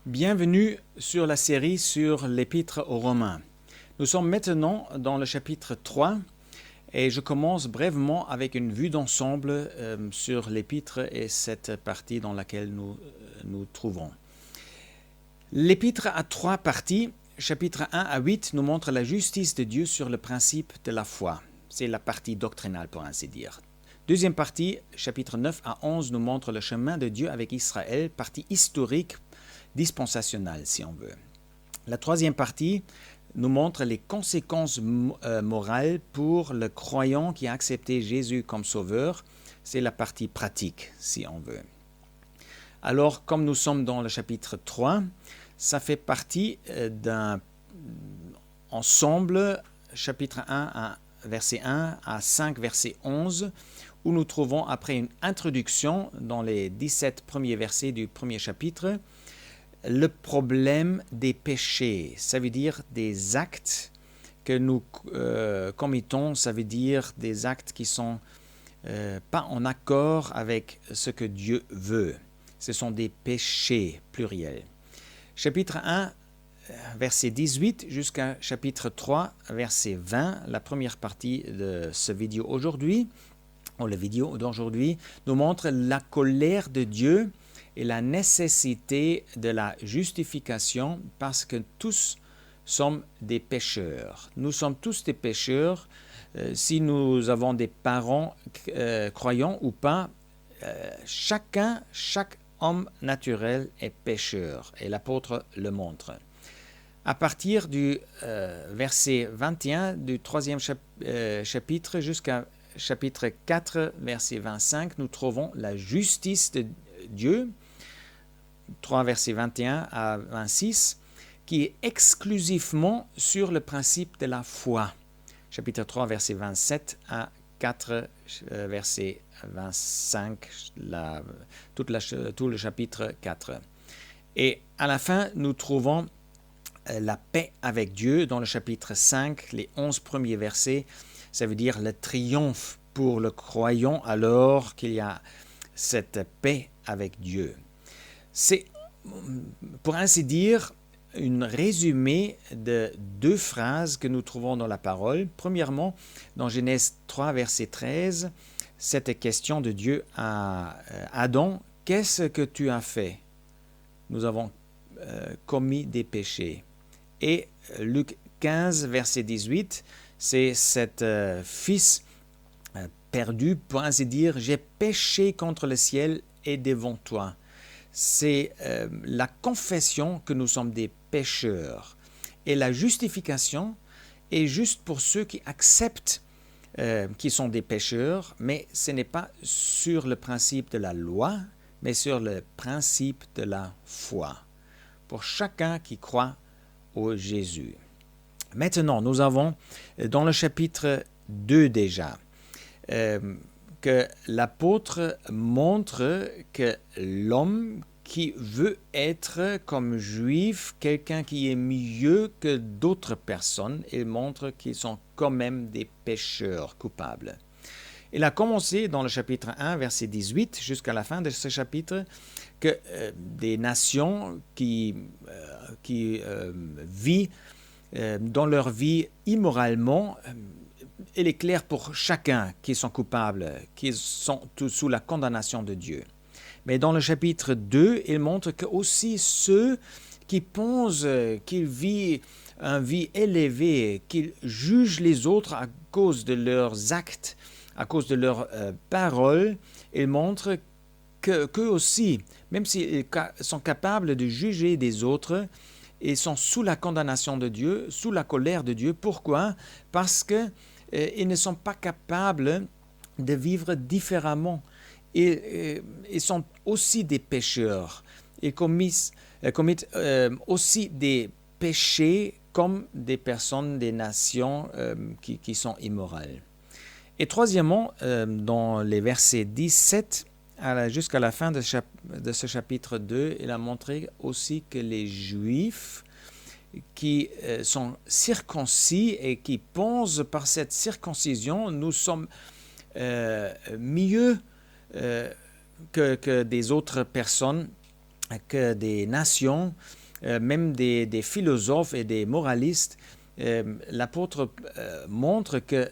Bienvenue sur la série sur l'Épître aux Romains. Nous sommes maintenant dans le chapitre 3 et je commence brièvement avec une vue d'ensemble sur l'Épître et cette partie dans laquelle nous trouvons. L'Épître a trois parties. Chapitre 1 à 8 nous montre la justice de Dieu sur le principe de la foi. C'est la partie doctrinale pour ainsi dire. Deuxième partie, chapitre 9 à 11 nous montre le chemin de Dieu avec Israël, partie historique dispensationnelle si on veut. La troisième partie nous montre les conséquences morales pour le croyant qui a accepté Jésus comme sauveur. C'est la partie pratique si on veut. Alors, comme nous sommes dans le chapitre 3, ça fait partie d'un ensemble, chapitre 1 verset 1 à 5 verset 11, où nous trouvons après une introduction dans les 17 premiers versets du premier chapitre, le problème des péchés. Ça veut dire des actes que nous commettons, ça veut dire des actes qui sont pas en accord avec ce que Dieu veut. Ce sont des péchés pluriels. Chapitre 1, verset 18 jusqu'à chapitre 3, verset 20, la première partie de ce vidéo aujourd'hui, ou la vidéo d'aujourd'hui, nous montre la colère de Dieu et la nécessité de la justification parce que tous sommes des pécheurs. Nous sommes tous des pécheurs. Si nous avons des parents croyants ou pas, chaque homme naturel est pécheur et l'apôtre le montre. À partir du verset 21 du troisième chapitre jusqu'à chapitre 4, verset 25, nous trouvons la justice de Dieu, 3 versets 21 à 26, qui est exclusivement sur le principe de la foi. Chapitre 3, verset 27 à 4, verset 25, tout le chapitre 4. Et à la fin, nous trouvons la paix avec Dieu dans le chapitre 5, les 11 premiers versets. Ça veut dire le triomphe pour le croyant alors qu'il y a cette paix avec Dieu. C'est, pour ainsi dire, un résumé de deux phrases que nous trouvons dans la parole. Premièrement, dans Genèse 3, verset 13, cette question de Dieu à Adam, « Qu'est-ce que tu as fait ?» Nous avons commis des péchés. Et Luc 15, verset 18, c'est cet fils perdu, pour ainsi dire, « J'ai péché contre le ciel et devant toi ». C'est la confession que nous sommes des pécheurs. Et la justification est juste pour ceux qui acceptent qu'ils sont des pécheurs, mais ce n'est pas sur le principe de la loi, mais sur le principe de la foi. Pour chacun qui croit au Jésus. Maintenant, nous avons dans le chapitre 2 déjà que l'apôtre montre que l'homme qui veut être comme juif, quelqu'un qui est mieux que d'autres personnes, il montre qu'ils sont quand même des pécheurs coupables. Il a commencé dans le chapitre 1, verset 18, jusqu'à la fin de ce chapitre, que des nations qui vivent dans leur vie immoralement, il est clair pour chacun qu'ils sont coupables, qu'ils sont sous la condamnation de Dieu. Mais dans le chapitre 2, il montre que aussi ceux qui pensent qu'ils vivent une vie élevée, qu'ils jugent les autres à cause de leurs actes, à cause de leurs paroles, il montre qu'eux aussi, même s'ils sont capables de juger des autres, ils sont sous la condamnation de Dieu, sous la colère de Dieu. Pourquoi? Parce qu'ils ne sont pas capables de vivre différemment. Ils sont aussi des pécheurs. Ils commettent aussi des péchés comme des personnes, des nations qui sont immorales. Et troisièmement, dans les versets 17 jusqu'à la fin de ce chapitre 2, il a montré aussi que les Juifs qui sont circoncis et qui pensent par cette circoncision, nous sommes mieux que des autres personnes que des nations, même des philosophes et des moralistes, l'apôtre montre que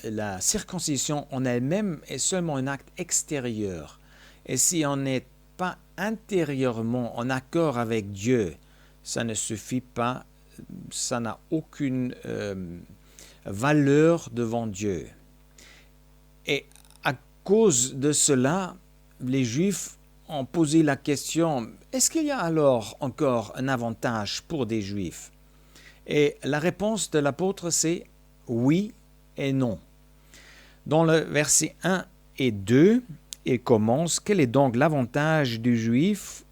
la circoncision en elle-même est seulement un acte extérieur. Et si on n'est pas intérieurement en accord avec Dieu, ça ne suffit pas, ça n'a aucune valeur devant Dieu. Et à cause de cela, les Juifs ont posé la question, est-ce qu'il y a alors encore un avantage pour des Juifs? Et la réponse de l'apôtre, c'est oui et non. Dans le verset 1 et 2, il commence, quel est donc l'avantage du Juif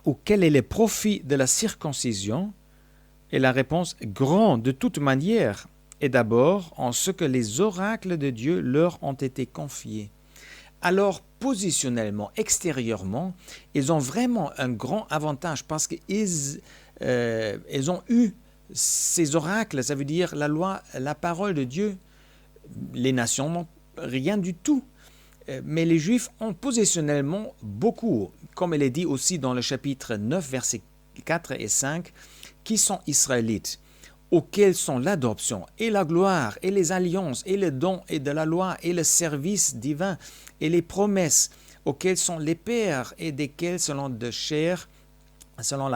ou quel est le profit de la circoncision? Et la réponse, grand de toute manière, et d'abord en ce que les oracles de Dieu leur ont été confiés. Alors, positionnellement, extérieurement, ils ont vraiment un grand avantage parce qu'ils ont eu ces oracles, ça veut dire la loi, la parole de Dieu. Les nations n'ont rien du tout. Mais les Juifs ont positionnellement beaucoup, comme il est dit aussi dans le chapitre 9, versets 4 et 5, qui sont Israélites, auxquels sont l'adoption et la gloire et les alliances et le don et de la loi et le service divin et les promesses, auxquels sont les pères et desquels selon la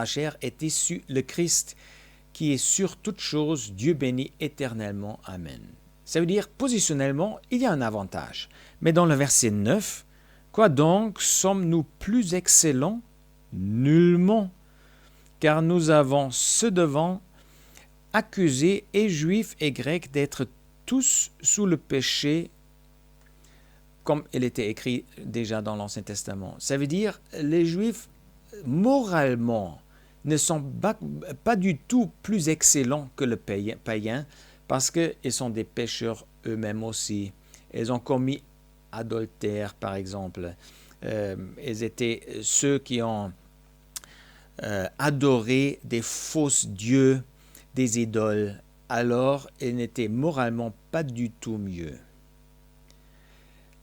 chair est issu le Christ, qui est sur toute chose Dieu béni éternellement. Amen. Ça veut dire, positionnellement, il y a un avantage. Mais dans le verset 9, quoi donc sommes-nous plus excellents? Nullement, car nous avons ce devant, accusés et juifs et grecs d'être tous sous le péché, comme il était écrit déjà dans l'Ancien Testament. Ça veut dire, les juifs, moralement, ne sont pas du tout plus excellents que le païen, parce qu'ils sont des pécheurs eux-mêmes aussi. Ils ont commis adultère, par exemple. Ils étaient ceux qui ont adoré des fausses dieux, des idoles. Alors, ils n'étaient moralement pas du tout mieux.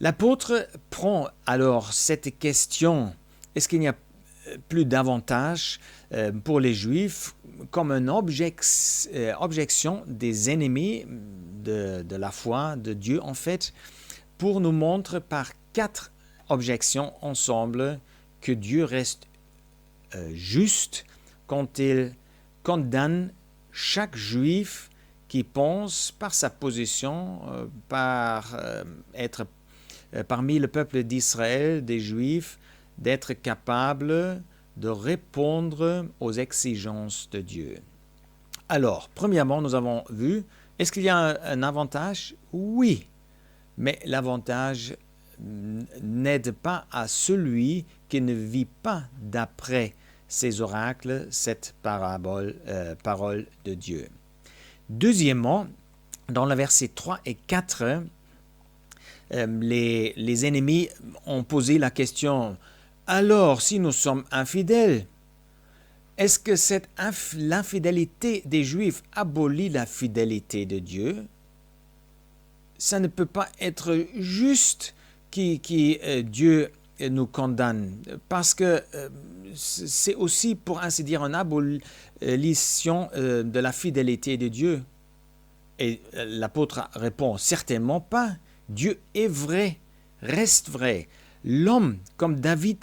L'apôtre prend alors cette question, est-ce qu'il n'y a plus d'avantage pour les Juifs comme une objection des ennemis de la foi de Dieu, en fait, pour nous montrer par 4 objections ensemble que Dieu reste juste quand il condamne chaque Juif qui pense par sa position, par être parmi le peuple d'Israël, des Juifs, d'être capable de répondre aux exigences de Dieu. Alors, premièrement, nous avons vu, est-ce qu'il y a un avantage? Oui, mais l'avantage n'aide pas à celui qui ne vit pas d'après ces oracles, cette parole de Dieu. Deuxièmement, dans le verset 3 et 4, les ennemis ont posé la question, alors si nous sommes infidèles, est-ce que l'infidélité des Juifs abolit la fidélité de Dieu? Ça ne peut pas être juste que Dieu nous condamne, parce que c'est aussi, pour ainsi dire, une abolition de la fidélité de Dieu. Et l'apôtre répond, certainement pas. Dieu est vrai, reste vrai. L'homme, comme David,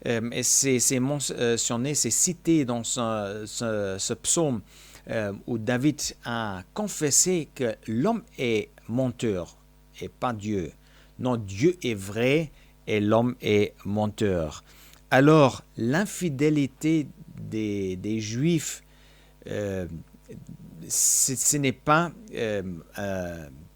et c'est mentionné, c'est cité dans ce psaume où David a confessé que l'homme est menteur et pas Dieu. Non, Dieu est vrai et l'homme est menteur. Alors, l'infidélité des Juifs, ce n'est pas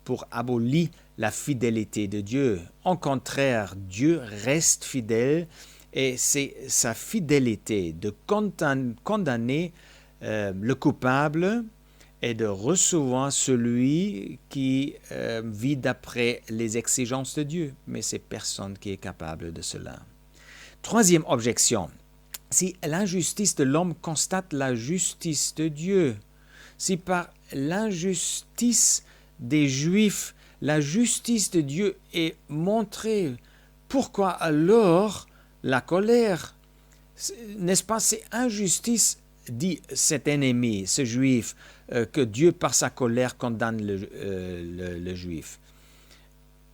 pour abolir la fidélité de Dieu. Au contraire, Dieu reste fidèle et c'est sa fidélité de condamner le coupable et de recevoir celui qui vit d'après les exigences de Dieu. Mais c'est personne qui est capable de cela. Troisième objection. Si l'injustice de l'homme constate la justice de Dieu, si par l'injustice des Juifs, la justice de Dieu est montrée, pourquoi alors la colère N'est-ce pas, c'est injustice, dit cet ennemi, ce juif, que Dieu par sa colère condamne le juif.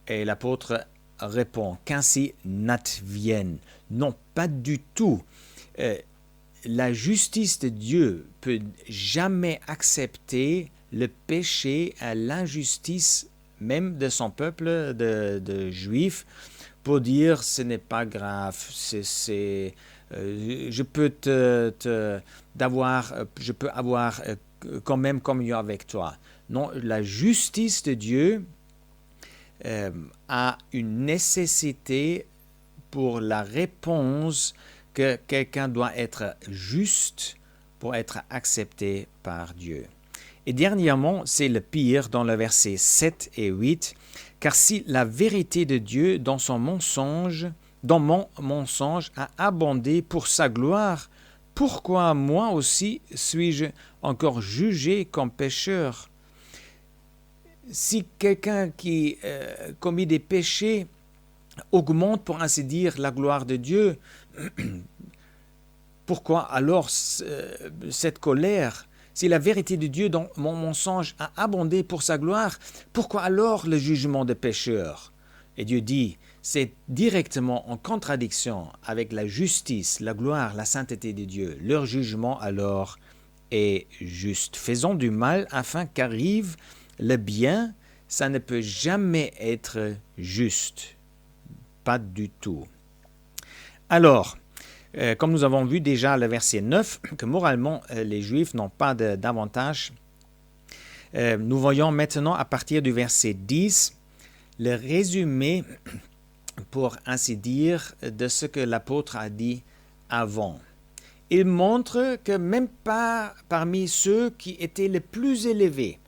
Et l'apôtre répond qu'ainsi n'advienne. Non, pas du tout. La justice de Dieu peut jamais accepter le péché à l'injustice même de son peuple de juifs pour dire ce n'est pas grave, je peux je peux avoir quand même communion avec toi. Non, la justice de Dieu a une nécessité pour la réponse que quelqu'un doit être juste pour être accepté par Dieu. Et dernièrement, c'est le pire dans le verset 7 et 8, car si la vérité de Dieu dans mon mensonge a abondé pour sa gloire, pourquoi moi aussi suis-je encore jugé comme pécheur? Si quelqu'un qui commet des péchés augmente, pour ainsi dire, la gloire de Dieu, pourquoi alors cette colère? Si la vérité de Dieu dans mon mensonge a abondé pour sa gloire, pourquoi alors le jugement des pécheurs? Et Dieu dit, c'est directement en contradiction avec la justice, la gloire, la sainteté de Dieu. Leur jugement alors est juste. Faisons du mal afin qu'arrive le bien, ça ne peut jamais être juste. Pas du tout. Alors, comme nous avons vu déjà le verset 9, que moralement les Juifs n'ont pas d'avantage, nous voyons maintenant à partir du verset 10 le résumé, pour ainsi dire, de ce que l'apôtre a dit avant. Il montre que même pas parmi ceux qui étaient les plus élevés,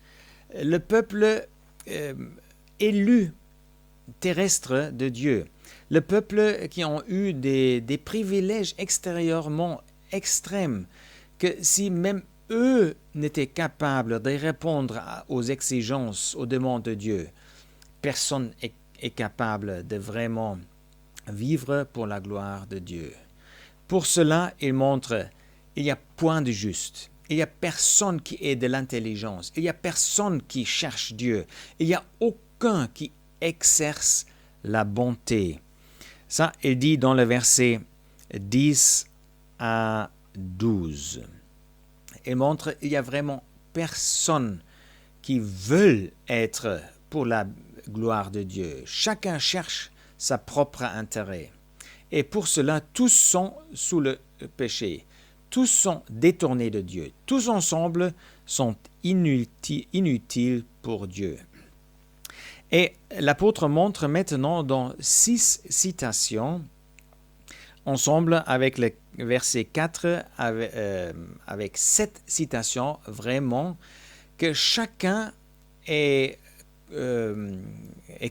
le peuple élu terrestre de Dieu, le peuple qui ont eu des privilèges extérieurement extrêmes, que si même eux n'étaient capables de répondre aux exigences, aux demandes de Dieu, personne est capable de vraiment vivre pour la gloire de Dieu. Pour cela, il montre il n'y a point de juste. Il n'y a personne qui ait de l'intelligence. Il n'y a personne qui cherche Dieu. Il n'y a aucun qui exerce la bonté. Ça, il dit dans le verset 10 à 12. Il montre qu'il n'y a vraiment personne qui veut être pour la gloire de Dieu. Chacun cherche sa propre intérêt. Et pour cela, tous sont sous le péché. Tous sont détournés de Dieu. Tous ensemble sont inutiles pour Dieu. Et l'apôtre montre maintenant dans 6 citations, ensemble avec le verset 4, avec 7 citations, vraiment, que chacun est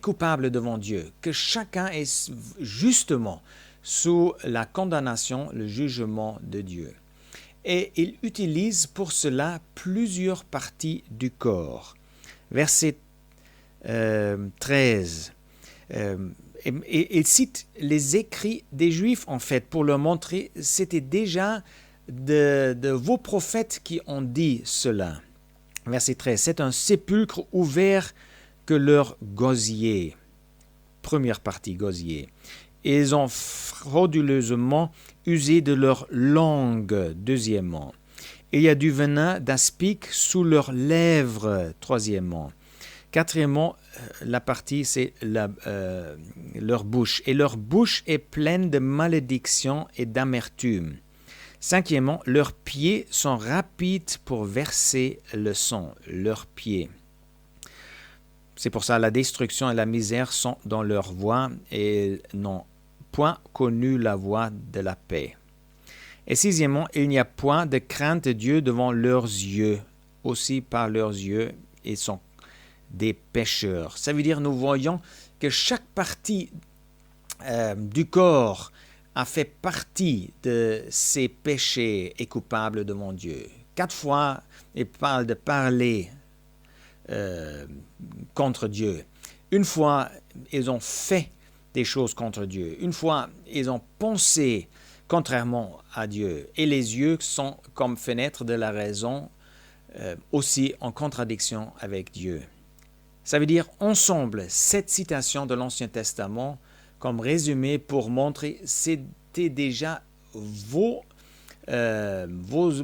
coupable devant Dieu, que chacun est justement sous la condamnation, le jugement de Dieu. Et il utilise pour cela plusieurs parties du corps. Verset 13. Et il cite les écrits des Juifs, en fait, pour leur montrer c'était déjà de vos prophètes qui ont dit cela. Verset 13. C'est un sépulcre ouvert que leur gosier. Première partie, gosier. Ils ont frauduleusement usé de leur langue. Deuxièmement. Il y a du venin d'aspic sous leurs lèvres. Troisièmement. Quatrièmement, la partie, c'est leur bouche. Et leur bouche est pleine de malédiction et d'amertume. Cinquièmement, leurs pieds sont rapides pour verser le sang. Leurs pieds. C'est pour ça que la destruction et la misère sont dans leur voie et n'ont point connu la voie de la paix. Et sixièmement, il n'y a point de crainte de Dieu devant leurs yeux. Aussi par leurs yeux, ils sont des pécheurs. Ça veut dire nous voyons que chaque partie du corps a fait partie de ces péchés et coupable devant Dieu. 4 fois, il parle de parler contre Dieu. Une fois, ils ont fait des choses contre Dieu. Une fois, ils ont pensé contrairement à Dieu. Et les yeux sont comme fenêtres de la raison, aussi en contradiction avec Dieu. Ça veut dire ensemble, cette citation de l'Ancien Testament comme résumé pour montrer c'était déjà vos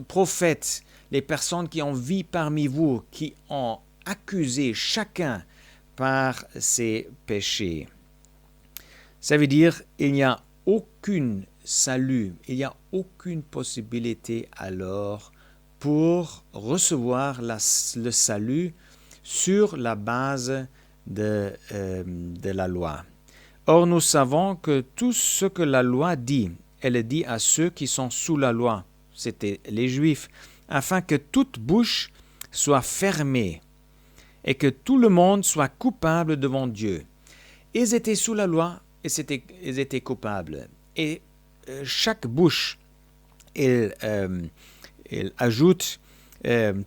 prophètes, les personnes qui ont vécu parmi vous, qui ont accusé chacun par ses péchés. Ça veut dire il n'y a aucun salut, il n'y a aucune possibilité alors pour recevoir le salut sur la base de la loi. Or, nous savons que tout ce que la loi dit, elle dit à ceux qui sont sous la loi, c'était les Juifs, afin que toute bouche soit fermée et que tout le monde soit coupable devant Dieu. Ils étaient sous la loi et ils étaient coupables. Et chaque bouche, elle ajoute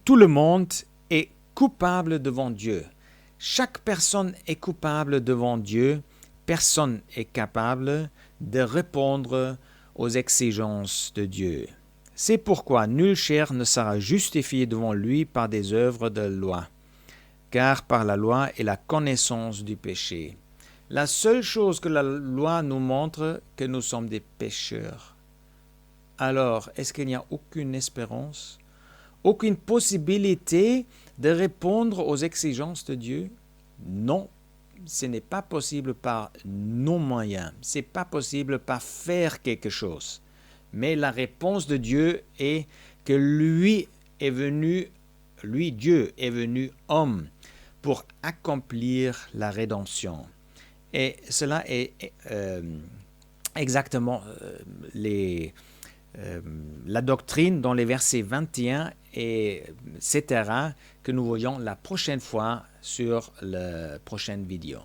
tout le monde est coupable devant Dieu. Chaque personne est coupable devant Dieu. Personne n'est capable de répondre aux exigences de Dieu. C'est pourquoi nulle chair ne sera justifiée devant lui par des œuvres de loi, car par la loi est la connaissance du péché. La seule chose que la loi nous montre, que nous sommes des pécheurs. Alors, est-ce qu'il n'y a aucune espérance, aucune possibilité de répondre aux exigences de Dieu? Non. Ce n'est pas possible par nos moyens, ce n'est pas possible par faire quelque chose. Mais la réponse de Dieu est que Dieu est venu homme pour accomplir la rédemption. Et cela est exactement la doctrine dans les versets 21 et etc. que nous voyons la prochaine fois sur la prochaine vidéo.